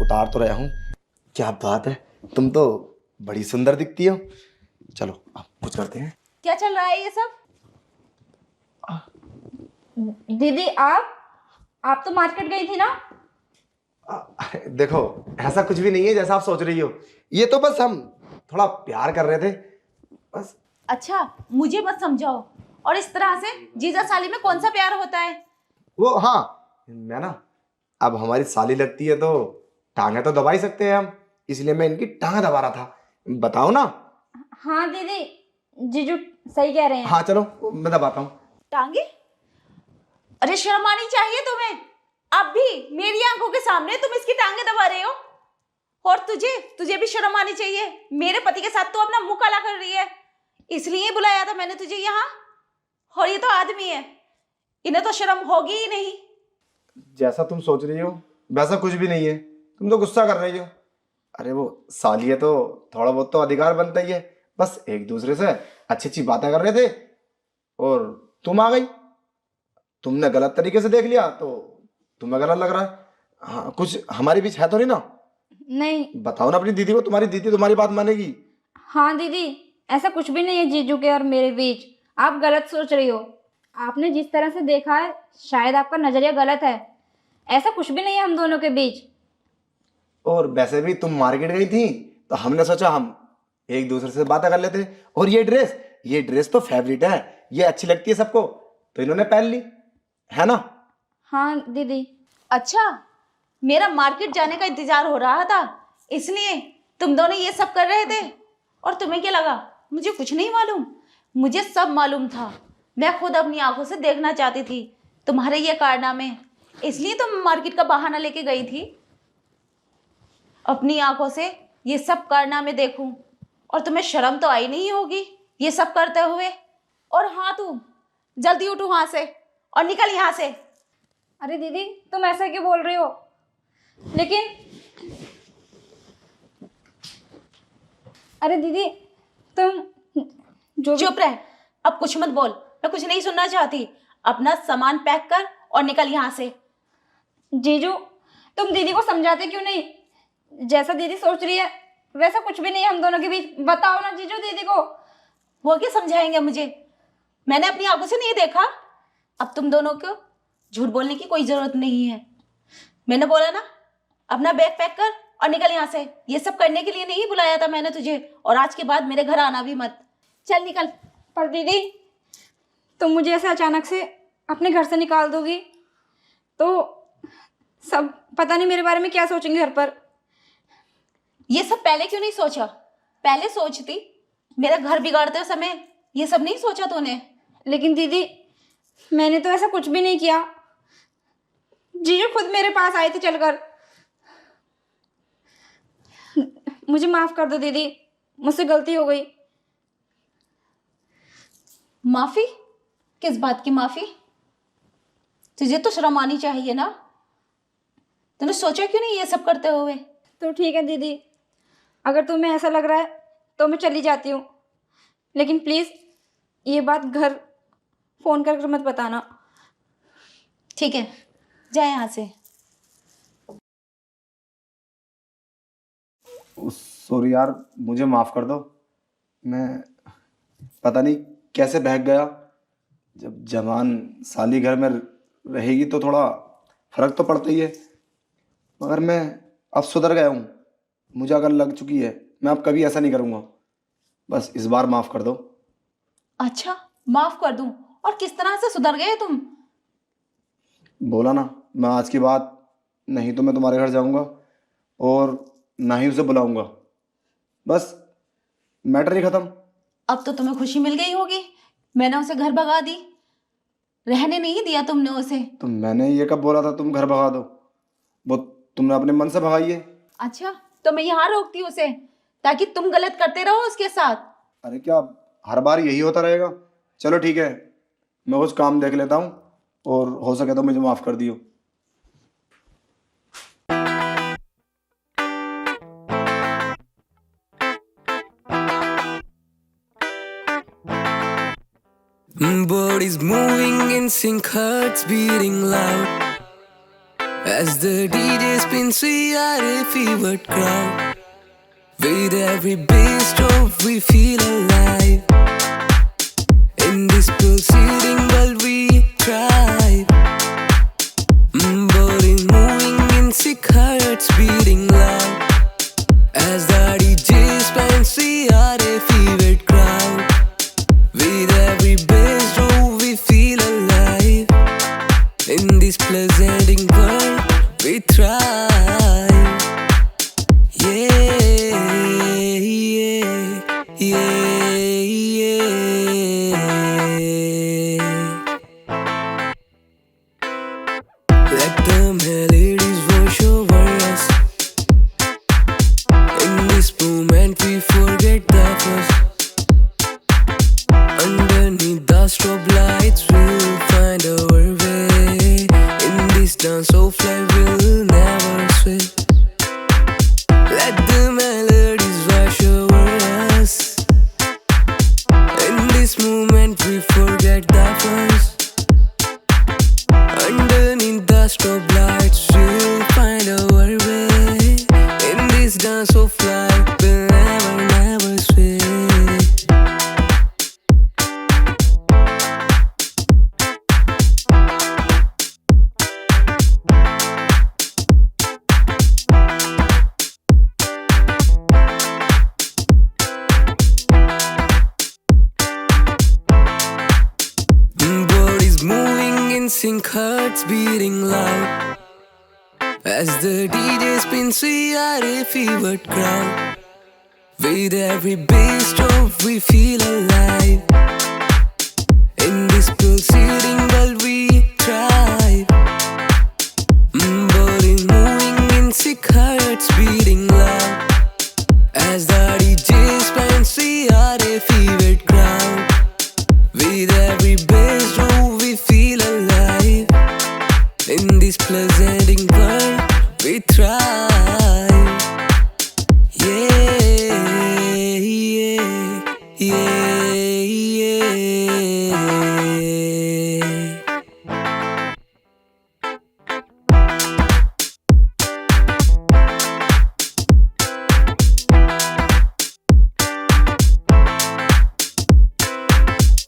उतार तो रहा हूँ। क्या बात है, तुम तो बड़ी सुंदर दिखती हो। चलो अब कुछ करते हैं। क्या चल रहा है ये सब? दीदी आप तो मार्केट गई थी ना? देखो, ऐसा कुछ भी नहीं है जैसा आप सोच रही हो। ये तो बस हम थोड़ा प्यार कर रहे थे बस। अच्छा, मुझे मत समझाओ। और इस तरह से जीजा साली में कौन सा प्यार होता है? वो हाँ, मैं ना अब हमारी साली लगती है तो टांगे तो दबा ही सकते हैं हम, इसलिए मैं इनकी टांग दबा रहा था। बताओ ना। हाँ दीदी, जीजू सही कह रहे हैं। हाँ चलो, मैं दबाता हूँ। टांगे? अरे शर्म आनी चाहिए तुम्हें। अब भी मेरी आंखों के सामने तुम इसकी टांगे दबा रहे हो। और तुझे भी शर्म आनी चाहिए। मेरे पति के साथ तो अपना मुंह काला कर रही है, इसलिए बुलाया था मैंने तुझे यहाँ। और ये तो आदमी है, इन्हें तो शर्म होगी ही नहीं। जैसा तुम सोच रही हो वैसा कुछ भी नहीं है, तुम तो गुस्सा कर रही हो। अरे वो साली है तो थोड़ा बहुत तो अधिकार बनता ही है। बस एक दूसरे से अच्छी अच्छी बातें कर रहे थे और तुम आ गई। तुमने गलत तरीके से देख लिया तो तुम्हें गलत लग रहा है। हाँ, कुछ हमारे बीच है तो नहीं ना? नहीं। बताओ ना अपनी दीदी को, तुम्हारी दीदी तुम्हारी बात मानेगी। हाँ दीदी, ऐसा कुछ भी नहीं है जीजू के और मेरे बीच। आप गलत सोच रही हो। आपने जिस तरह से देखा है शायद आपका नजरिया गलत है। ऐसा कुछ भी नहीं है हम दोनों के बीच। और वैसे भी तुम मार्केट गई थी तो हमने सोचा हम एक दूसरे से बातें कर लेते। और ये ड्रेस तो फेवरेट है, ये अच्छी लगती है सबको तो इन्होंने पहन ली, है ना? हाँ दीदी। अच्छा, मेरा मार्केट जाने का इंतजार हो रहा था इसलिए तुम दोनों ये सब कर रहे थे। और तुम्हें क्या लगा मुझे कुछ नहीं मालूम? मुझे सब मालूम था। मैं खुद अपनी आंखों से देखना चाहती थी तुम्हारे ये कारनामे, इसलिए तुम मार्केट का बहाना लेके गई थी। अपनी आंखों से ये सब कारनामे देखूं और तुम्हें शर्म तो आई नहीं होगी ये सब करते हुए। और हाँ, तुम जल्दी उठो वहां से और निकल यहाँ से। अरे दीदी, तुम ऐसा क्यों बोल रही हो? लेकिन अरे दीदी, तुम जो चुप रह, अब कुछ मत बोल। मैं कुछ नहीं सुनना चाहती। अपना सामान पैक कर और निकल यहाँ से। जीजू, तुम दीदी को समझाते क्यों नहीं? जैसा दीदी सोच रही है वैसा कुछ भी नहीं है हम दोनों के बीच। बताओ ना जीजू दीदी को। वो क्या समझाएंगे मुझे? मैंने अपनी आंखों से नहीं देखा। अब तुम दोनों को झूठ बोलने की कोई जरूरत नहीं है। मैंने बोला ना, अपना बैग पैक कर और निकल यहाँ से। ये सब करने के लिए नहीं बुलाया था मैंने तुझे, और आज के बाद मेरे घर आना भी मत। चल निकल। पर दीदी, तुम मुझे ऐसे अचानक से अपने घर से निकाल दोगी तो सब पता नहीं मेरे बारे में क्या सोचेंगे घर पर। ये सब पहले क्यों नहीं सोचा? पहले सोचती। मेरा घर बिगाड़ते समय ये सब नहीं सोचा तूने? लेकिन दीदी, मैंने तो ऐसा कुछ भी नहीं किया। जीजू खुद मेरे पास आए थे चलकर। मुझे माफ कर दो दीदी, मुझसे गलती हो गई। माफी? किस बात की माफी? तुझे तो शर्म आनी चाहिए ना। तूने सोचा क्यों नहीं ये सब करते हुए? तो ठीक है दीदी, अगर तुम्हें ऐसा लग रहा है तो मैं चली जाती हूँ। लेकिन प्लीज ये बात घर फोन करके मत बताना। ठीक है, जा यहाँ से। सॉरी यार, मुझे माफ कर दो। मैं पता नहीं कैसे बहक गया। जब जवान साली घर में रहेगी तो थोड़ा फर्क तो पड़ता ही है, मगर मैं अब सुधर गया हूँ। मुझे अगर लग चुकी है, मैं अब कभी ऐसा नहीं करूँगा। बस इस बार माफ कर दो। अच्छा, माफ कर दूं? और किस तरह से सुधर गए तुम? बोला ना, मैं आज की बात नहीं तो मैं तुम्हारे घर जाऊँगा और ना ही उसे बुलाऊँगा। बस मैटर ही ख़त्म। अब तो तुम्हें खुशी मिल गई होगी। मैंने उसे घर भगा दी, रहने नहीं दिया तुमने उसे। तो मैंने ये कब बोला था तुम घर भगा दो? वो तुमने अपने मन से भगाई है। अच्छा, तो मैं यहाँ रोकती हूँ उसे ताकि तुम गलत करते रहो उसके साथ। अरे क्या हर बार यही होता रहेगा? चलो ठीक है, मैं कुछ काम देख लेता हूँ और हो सके तो मुझे माफ़ कर दियो। Bodies moving in sync, hearts beating loud. As the DJ spins, we are a fevered crowd. With every bass drop, we feel alive. In this pulsating world, we thrive. Body moving in sick hearts beating loud. As the DJ spins, we are a fevered crowd. With every bass drop, we feel alive. In this pulsating world, we thrive. Yeah, yeah, yeah, yeah. Let the melodies wash over us. In this moment we forget the fuss. Underneath the strobe lights we'll find our way. In this dance so fly we'll never sway. Let the melodies wash over us. In this moment we forget the fuss. Underneath the strobe lights we'll find our way. In this dance so fly we'll never sway. Bodies moving in sync, hearts beating loud. As the DJ spins, we are a fevered crowd. With every bass drop, we feel alive. In this pulsating world, we thrive. Body moving in sick hearts beating loud. As the DJ spins, we are a fevered crowd. With every bass drop, we feel alive. In this pulsating world, we thrive. Yeah.